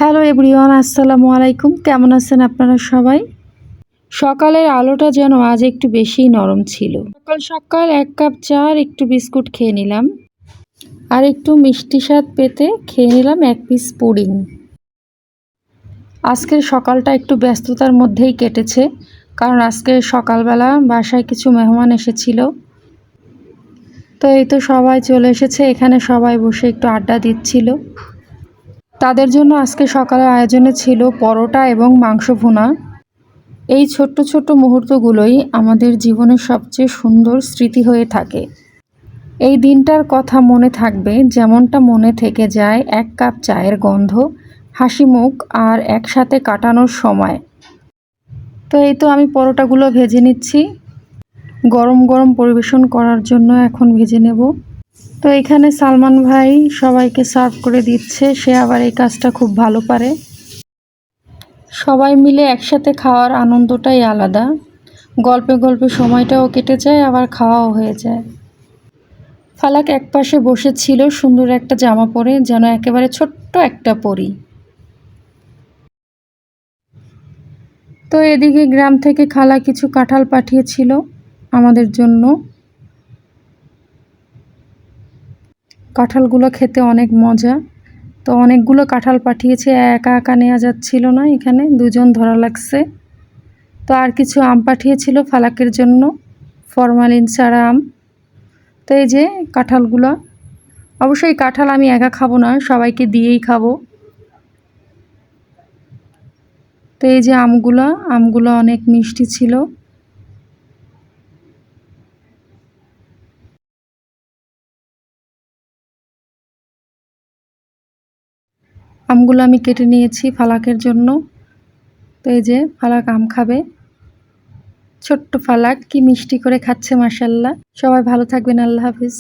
Hello everyone, আসসালামু আলাইকুম। কেমন আছেন আপনারা সবাই? সকালের আলোটা যেন আজ একটু বেশিই নরম ছিল। সকাল সকাল 1 কাপ চা আর একটু বিস্কুট খেয়ে নিলাম, আর একটু মিষ্টি স্বাদ পেতে খেয়ে নিলাম 1 পিস পুডিং। আজকের সকালটা একটু ব্যস্ততার মধ্যেই কেটেছে, কারণ আজকে সকালবেলা বাসায় কিছু মেহমান এসেছিল। তো এই তো সবাই চলে এসেছে, এখানে সবাই বসে একটু আড্ডা দিচ্ছিল। তাদের জন্য আজকে সকালের আয়োজনে ছিল পরোটা এবং মাংস ভুনা। এই ছোট্ট ছোট্ট মুহূর্তগুলোই আমাদের জীবনের সবচেয়ে সুন্দর স্মৃতি হয়ে থাকে। এই দিনটার কথা মনে থাকবে, যেমনটা মনে থেকে যায় 1 কাপ চায়ের গন্ধ, হাসি মুখ আর একসাথে কাটানোর সময়। তো এই তো আমি পরোটাগুলো ভেজে নিচ্ছি, গরম গরম পরিবেশন করার জন্য এখন ভেজে নেব। তো এখানে সালমান ভাই সবাইকে সার্ভ করে দিচ্ছে, সে আবার এই কাজটা খুব ভালো পারে। সবাই মিলে একসাথে খাওয়ার আনন্দটাই আলাদা। গল্পে গল্পে সময়টাও কেটে যায়, আবার খাওয়াও হয়ে যায়। ফালাক একপাশে বসেছিল সুন্দর একটা জামা পরে, যেন একেবারে ছোট্ট একটা পরী। তো এদিকে গ্রাম থেকে খালা কিছু কাঁঠাল পাঠিয়েছিল আমাদের জন্য। কাঁঠালগুলো খেতে অনেক মজা। তো অনেকগুলো কাঁঠাল পাঠিয়েছে, একা একা নেওয়া যাচ্ছিল না, এখানে দুজন ধরা লাগছে। তো আর কিছু আম পাঠিয়েছিল ফালাকের জন্য, ফরমালিন ছাড়া আম। তো এই যে কাঁঠালগুলো, অবশ্যই কাঁঠাল আমি একা খাবো না, সবাইকে দিয়েই খাবো। তো এই যে আমগুলো অনেক মিষ্টি ছিল। আমগুলো আমি কেটে নিয়েছি ফালাকের জন্য। তো এই যে ফালাক আম খাবে, ছোট্ট ফালাক কি মিষ্টি করে খাচ্ছে, মাশাআল্লাহ। সবাই ভালো থাকবেন, আল্লাহ হাফিজ।